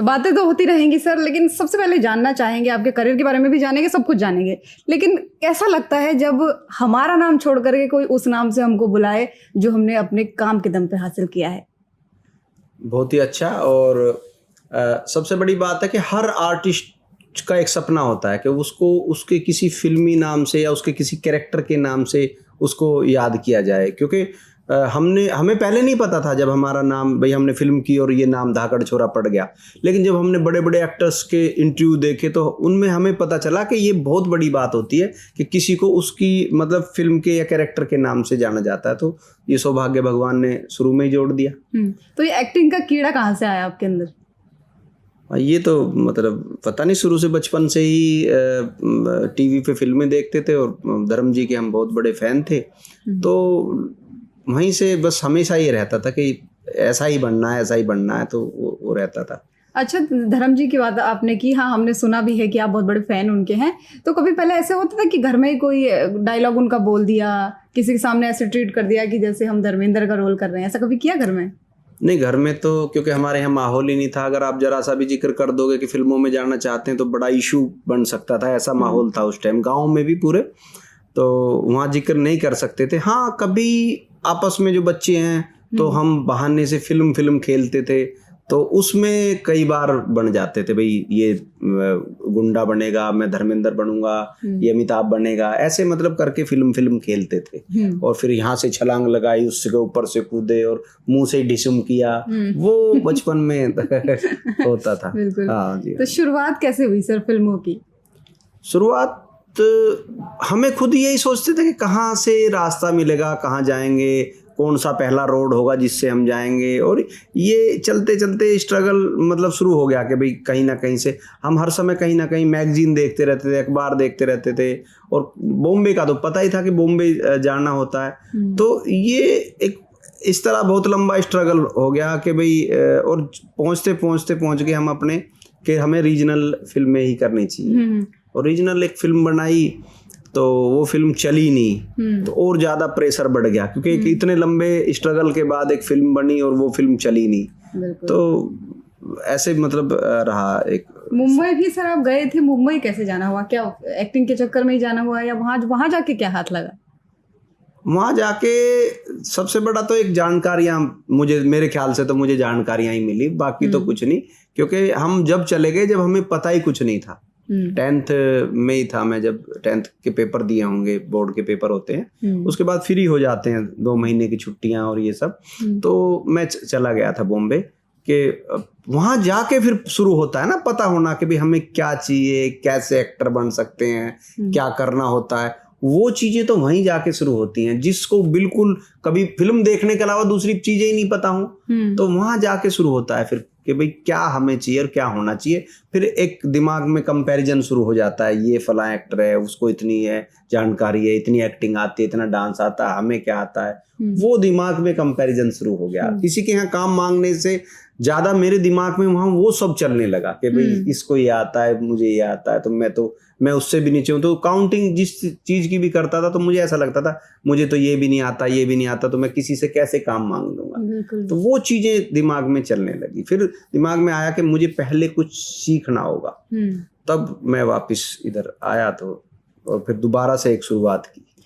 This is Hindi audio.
बातें तो होती रहेंगी सर, लेकिन सबसे पहले जानना चाहेंगे, आपके करियर के बारे में भी जानेंगे, सब कुछ जानेंगे। लेकिन कैसा लगता है जब हमारा नाम छोड़ करके कोई उस नाम से हमको बुलाए जो हमने अपने काम के दम पे हासिल किया है? बहुत ही अच्छा। और सबसे बड़ी बात है कि हर आर्टिस्ट का एक सपना होता है कि उसको उसके किसी फिल्मी नाम से या उसके किसी कैरेक्टर के नाम से उसको याद किया जाए। क्योंकि हमें पहले नहीं पता था, जब हमारा नाम, भाई हमने फिल्म की और ये नाम धाकड़ छोरा पड़ गया, लेकिन जब हमने बड़े बड़े एक्टर्स के इंटरव्यू देखे तो उनमें हमें पता चला कि ये बहुत बड़ी बात होती है कि किसी को उसकी मतलब फिल्म के या कैरेक्टर के नाम से जाना जाता है। तो ये सौभाग्य भगवान ने शुरू में ही जोड़ दिया। तो ये एक्टिंग का कीड़ा कहाँ से आया आपके अंदर? ये तो मतलब पता नहीं, शुरू से बचपन से ही टीवी पे फिल्में देखते थे और धर्म जी के हम बहुत बड़े फैन थे। तो वहीं से बस हमेशा ये रहता था कि ऐसा ही बनना है, ऐसा ही बनना है, तो वो रहता था। अच्छा, धर्म जी की बात आपने की, हाँ हमने सुना भी है कि आप बहुत बड़े फैन उनके हैं। तो कभी पहले ऐसे होता था कि घर में ही कोई डायलॉग उनका बोल दिया, किसी के सामने ऐसे ट्रीट कर दिया कि जैसे हम धर्मेंद्र का रोल कर रहे हैं, ऐसा कभी किया घर में? नहीं, घर में तो क्योंकि हमारे यहाँ माहौल ही नहीं था। अगर आप जरा सा भी जिक्र कर दोगे कि फिल्मों में जाना चाहते हैं तो बड़ा इशू बन सकता था, ऐसा माहौल था उस टाइम गाँव में भी पूरे। तो वहाँ जिक्र नहीं कर सकते थे। हाँ, कभी आपस में जो बच्चे हैं तो हम बहाने से फिल्म खेलते थे, तो उसमें कई बार बन जाते थे, भाई ये गुंडा बनेगा, मैं धर्मेंद्र बनूंगा, ये अमिताभ बनेगा, ऐसे मतलब करके फिल्म खेलते थे। और फिर यहाँ से छलांग लगाई, उसके ऊपर से कूदे और मुंह से डिसम किया, वो बचपन में होता था। हाँ जी। तो शुरुआत कैसे हुई सर फिल्मों की? शुरुआत हमें खुद यही सोचते थे कि कहाँ से रास्ता मिलेगा, कहाँ जाएंगे, कौन सा पहला रोड होगा जिससे हम जाएंगे। और ये चलते चलते स्ट्रगल मतलब शुरू हो गया कि भाई कहीं ना कहीं से हम हर समय कहीं ना कहीं मैगजीन देखते रहते थे, अखबार देखते रहते थे। और बॉम्बे का तो पता ही था कि बॉम्बे जाना होता है। तो ये एक इस तरह बहुत लंबा स्ट्रगल हो गया कि भाई और पहुँच गए हम अपने कि हमें रीजनल फिल्में ही करनी चाहिए। और रीजनल एक फिल्म बनाई तो वो फिल्म चली नहीं, तो और ज़्यादा प्रेशर बढ़ गया, क्योंकि इतने लंबे स्ट्रगल के बाद एक फिल्म बनी और वो फिल्म चली नहीं। तो ऐसे मतलब रहा। एक मुंबई भी सर आप गए थे, मुंबई कैसे जाना हुआ? क्या एक्टिंग के चक्कर में ही जाना हुआ या वहाँ जाके क्या हाथ लगा? वहाँ जाके सबसे बड़ा तो एक जानकारियाँ, मेरे ख्याल से तो मुझे जानकारियाँ ही मिली, बाकी तो कुछ नहीं। क्योंकि हम जब चले गए जब हमें पता ही कुछ नहीं था। 10th में ही था मैं, जब 10th के पेपर दिए होंगे, बोर्ड के पेपर होते हैं, उसके बाद फ्री हो जाते हैं 2 महीने की छुट्टियां और ये सब। तो मैं चला गया था बॉम्बे कि वहाँ जाके फिर शुरू होता है ना पता होना कि भाई हमें क्या चाहिए, कैसे एक्टर बन सकते हैं, क्या करना होता है। वो चीजें तो वहीं जाके शुरू होती हैं, जिसको बिल्कुल कभी फिल्म देखने के अलावा दूसरी चीजें ही नहीं पता हो, तो वहां जाके शुरू होता है फिर कि भाई क्या हमें चाहिए और क्या होना चाहिए। फिर एक दिमाग में कंपैरिजन शुरू हो जाता है, ये फला एक्टर है, उसको इतनी है जानकारी है, इतनी एक्टिंग आती है, इतना डांस आता है, हमें क्या आता है। वो दिमाग में कंपैरिजन शुरू हो गया। किसी के यहाँ काम मांगने से ज्यादा मेरे दिमाग में वहां वो सब चलने लगा कि भाई इसको ये आता है, मुझे ये आता है, तो मैं उससे भी नीचे हूँ। तो काउंटिंग जिस चीज की भी करता था तो मुझे ऐसा लगता था मुझे तो ये भी नहीं आता, ये भी नहीं आता, तो मैं किसी से कैसे काम मांग लूंगा। तो वो चीजें दिमाग में चलने लगी। फिर दिमाग में आया कि मुझे पहले कुछ सीखना होगा, तब मैं वापस इधर आया तो और फिर दोबारा से एक शुरुआत की।